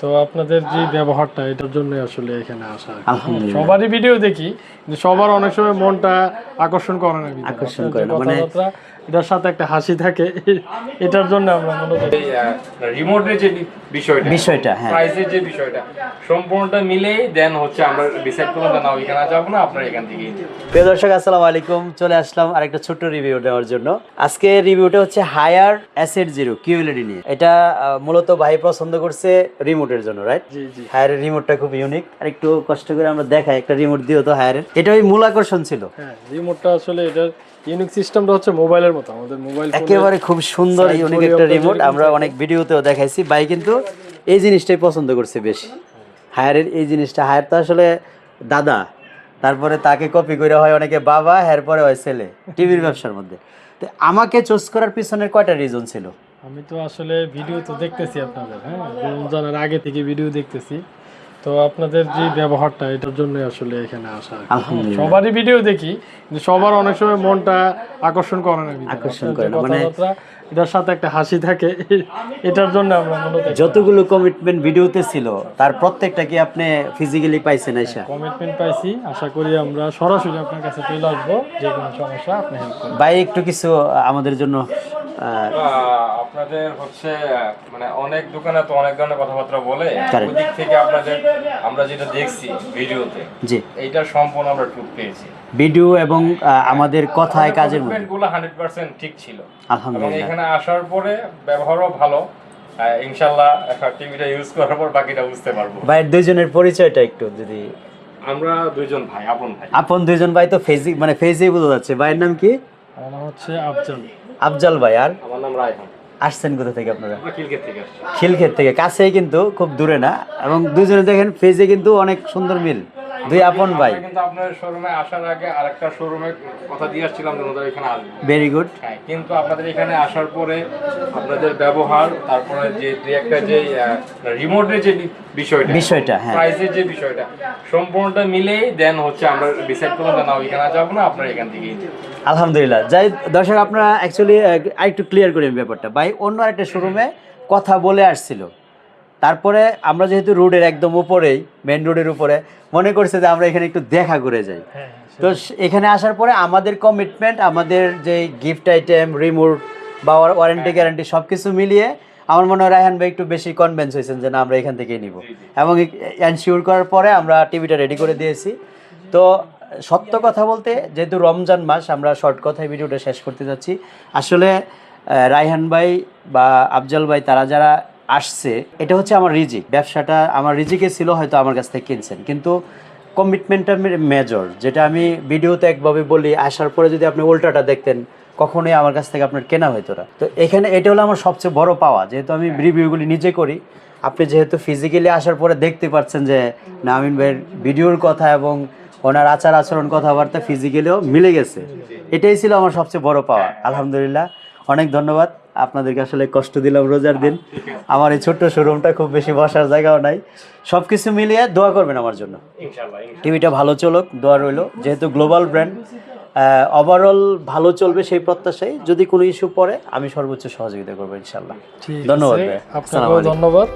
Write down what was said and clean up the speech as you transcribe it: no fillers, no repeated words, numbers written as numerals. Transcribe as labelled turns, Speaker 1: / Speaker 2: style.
Speaker 1: তো আপনাদের যে ব্যবহারটা এটার জন্য আসলে এখানে আসা। সবারই ভিডিও দেখি, কিন্তু সবার অনেক সময় মনটা আকর্ষণ করে না,
Speaker 2: আকর্ষণ করে না, মানে
Speaker 1: কথাবার্তা এটার সাথে একটা হাসি থাকে, এটার জন্য আমরা মূলত
Speaker 3: রিমোটের যে বিষয়টা
Speaker 2: হ্যাঁ,
Speaker 3: প্রাইসের যে বিষয়টা সম্পূর্ণটা মিলেই দেন হচ্ছে আমরা ডিসাইড করলাম না ওইখানে যাব না, আপনারা এখান থেকে।
Speaker 2: প্রিয় দর্শক আসসালামু আলাইকুম, চলে আসলাম আরেকটা ছোট্ট রিভিউ দেওয়ার জন্য। আজকে রিভিউটা হচ্ছে হায়ার অ্যাসেট জিরো কিউএলইডি নিয়ে। এটা মূলত ভাই পছন্দ করছে রিমোটের জন্য, রাইট?
Speaker 1: জি জি।
Speaker 2: হায়ারের রিমোটটা খুব ইউনিক, আর একটু কষ্ট করে আমরা দেখাই, একটা রিমোট দিও তো হায়ারের। এটা ওই মূল আকর্ষণ ছিল।
Speaker 1: হ্যাঁ, রিমোটটা আসলে এটার ইউনিক সিস্টেমটা হচ্ছে মোবাইলের মতো, আমাদের মোবাইল
Speaker 2: একেবারে খুব সুন্দর ইউনিক একটা রিমোট। আমরা অনেক ভিডিওতেও দেখাইছি, ভাই কিন্তু এই জিনিসটাই পছন্দ করছে বেশি, হায়ারের এই জিনিসটা। হায়ার তো আসলে দাদা, তারপরে তাকে কপি করে হয় অনেকে বাবা, এরপরে হয় ছেলে টিভির ব্যবসার মধ্যে। তো আমাকে চুজ করার পিছনের কয়টা রিজন ছিল?
Speaker 1: আমি তো আসলে ভিডিও তো দেখতেছি আপনাদের, হ্যাঁ, রমজানের আগে থেকে ভিডিও দেখতেছি। তো আপনাদের যে ব্যবহারটা এটার জন্য আসলে এখানে আসা। সবারই ভিডিও দেখি, কিন্তু সবার অনেক সময় মনটা আকর্ষণ করে না,
Speaker 2: আকর্ষণ করে না, মানে
Speaker 1: এটার সাথে একটা হাসি থাকে, এটার জন্য আমরা মূলত
Speaker 2: যতগুলো কমিটমেন্ট ভিডিওতে ছিল তার প্রত্যেকটা কি আপনি ফিজিক্যালি পাইছেন? আইসা
Speaker 1: কমিটমেন্ট পাইছি, আশা করি আমরা সরাসরি আপনার কাছে চলে আসবো, যে কোনো সমস্যা আপনি হেল্প করবেন।
Speaker 2: ভাই একটু কিছু আমাদের জন্য
Speaker 3: আপনাদের হচ্ছে মানে অনেক দোকানে তো অনেক ধরনের কথাবার্তা বলে,
Speaker 2: Correct.
Speaker 3: ওই দিক থেকে আপনাদের আমরা যেটা দেখছি ভিডিওতে,
Speaker 2: জি,
Speaker 3: এইটা সম্পূর্ণ আমরা টুক পেয়েছি।
Speaker 2: ভিডিও এবং আমাদের কথায় কাজের মধ্যে
Speaker 3: গুলো 100% ঠিক ছিল। এবং
Speaker 2: আলহামদুলিল্লাহ।
Speaker 3: এখানে আসার পরে ব্যবহারও ভালো, ইনশাআল্লাহ টিভিটা ইউজ করার পর বাকিটা বুঝতে পারবো।
Speaker 2: ভাইয়ের দুইজনের পরিচয়টা একটু যদি।
Speaker 3: আমরা দুইজন ভাই, আপন ভাই।
Speaker 2: আপন দুইজন ভাই, তো ফেজি মানে ফেজেই বোঝা যাচ্ছে। ভাইয়ের নাম কি?
Speaker 1: আমার নাম হচ্ছে আফজাল।
Speaker 2: আফজাল ভাই। আর
Speaker 3: আমার নাম রায়হান।
Speaker 2: আসছেন কোথা থেকে আপনারা?
Speaker 3: আমরা খিলক্ষেত থেকে আসছি।
Speaker 2: খিলক্ষেত থেকে, কাছেই কিন্তু, খুব দূরে না। এবং দুইজনে দেখেন ফেজে কিন্তু অনেক সুন্দর মিল, দুই আপন ভাই।
Speaker 3: আমরা কিন্তু আপনার শোরুমে আসার আগে আরেকটা শোরুমে কথা দিয়ে আসছিলাম যে ওনারা এখানে আসবে।
Speaker 2: Very good.
Speaker 3: হ্যাঁ, কিন্তু আপনাদের এখানে আসার পরে আপনাদের ব্যবহার, তারপরে যে দুই একটা যে রিমোটের যে বিষয়টা
Speaker 2: হ্যাঁ,
Speaker 3: প্রাইসের যে বিষয়টা সম্পূর্ণটা মিলেই দেন হচ্ছে আমরা ডিসাইড করলাম না ওইখানে যাব না, আপনারা এখান থেকেই।
Speaker 2: আলহামদুলিল্লাহ। যাই দর্শক, আপনারা অ্যাকচুয়ালি আরেকটু ক্লিয়ার করি ব্যাপারটা। ভাই অন্য একটা শোরুমে কথা বলে আসছিল, তারপরে আমরা যেহেতু রোডের একদম উপরেই, মেন রোডের উপরে, মনে করছে যে আমরা এখানে একটু দেখা করে যাই। তো এখানে আসার পরে আমাদের কমিটমেন্ট, আমাদের যে গিফট আইটেম, রিমোট বা ওয়ারেন্টি গ্যারান্টি সব কিছু মিলিয়ে আমার মনে হয় রায়হান ভাই একটু বেশি কনভিন্স হয়েছেন যে না আমরা এখান থেকেই নিব। এবং এনশিওর করার পরে আমরা টিভিটা রেডি করে দিয়েছি। তো সত্য কথা বলতে, যেহেতু রমজান মাস, আমরা শর্ট কথায় ভিডিওটা শেষ করতে যাচ্ছি। আসলে রায়হান ভাই বা আফজাল ভাই তারা যারা আসছে, এটা হচ্ছে আমার রিজিক। ব্যবসাটা আমার রিজিকে ছিল, হয়তো আমার কাছ থেকে কিনছেন, কিন্তু কমিটমেন্টটা মেজর, যেটা আমি ভিডিওতে একভাবে বলি, আসার পরে যদি আপনি উল্টাটা দেখতেন কখনোই আমার কাছ থেকে আপনার কেনা হইতো না। তো এখানে এটা হলো আমার সবচেয়ে বড় পাওয়া, যেহেতু আমি রিভিউগুলি নিজে করি। আপনি যেহেতু ফিজিক্যালি আসার পরে দেখতে পাচ্ছেন যে না, আমিন ভাইয়ের ভিডিওর কথা এবং ওনার আচার আচরণ কথাবার্তা ফিজিক্যালিও মিলে গেছে। এটাই ছিল আমার সবচেয়ে বড় পাওয়া। আলহামদুলিল্লাহ, অনেক ধন্যবাদ আপনাদেরকে। আসলে কষ্ট দিলাম রোজার দিন। আমার এই ছোট্ট শোরুমটা, খুব বেশি বসার জায়গাও নাই। সব কিছু মিলিয়ে দোয়া করবেন আমার জন্য,
Speaker 3: ইনশাআল্লাহ।
Speaker 2: টিভিটা ভালো চলুক, দোয়া রইল। যেহেতু গ্লোবাল ব্র্যান্ড, ওভারঅল ভালো চলবে সেই প্রত্যাশায়। যদি কোনো ইস্যু পড়ে আমি সর্বোচ্চ সহযোগিতা করবো ইনশাল্লাহ। ধন্যবাদ ভাই,
Speaker 1: আপনাকেও ধন্যবাদ।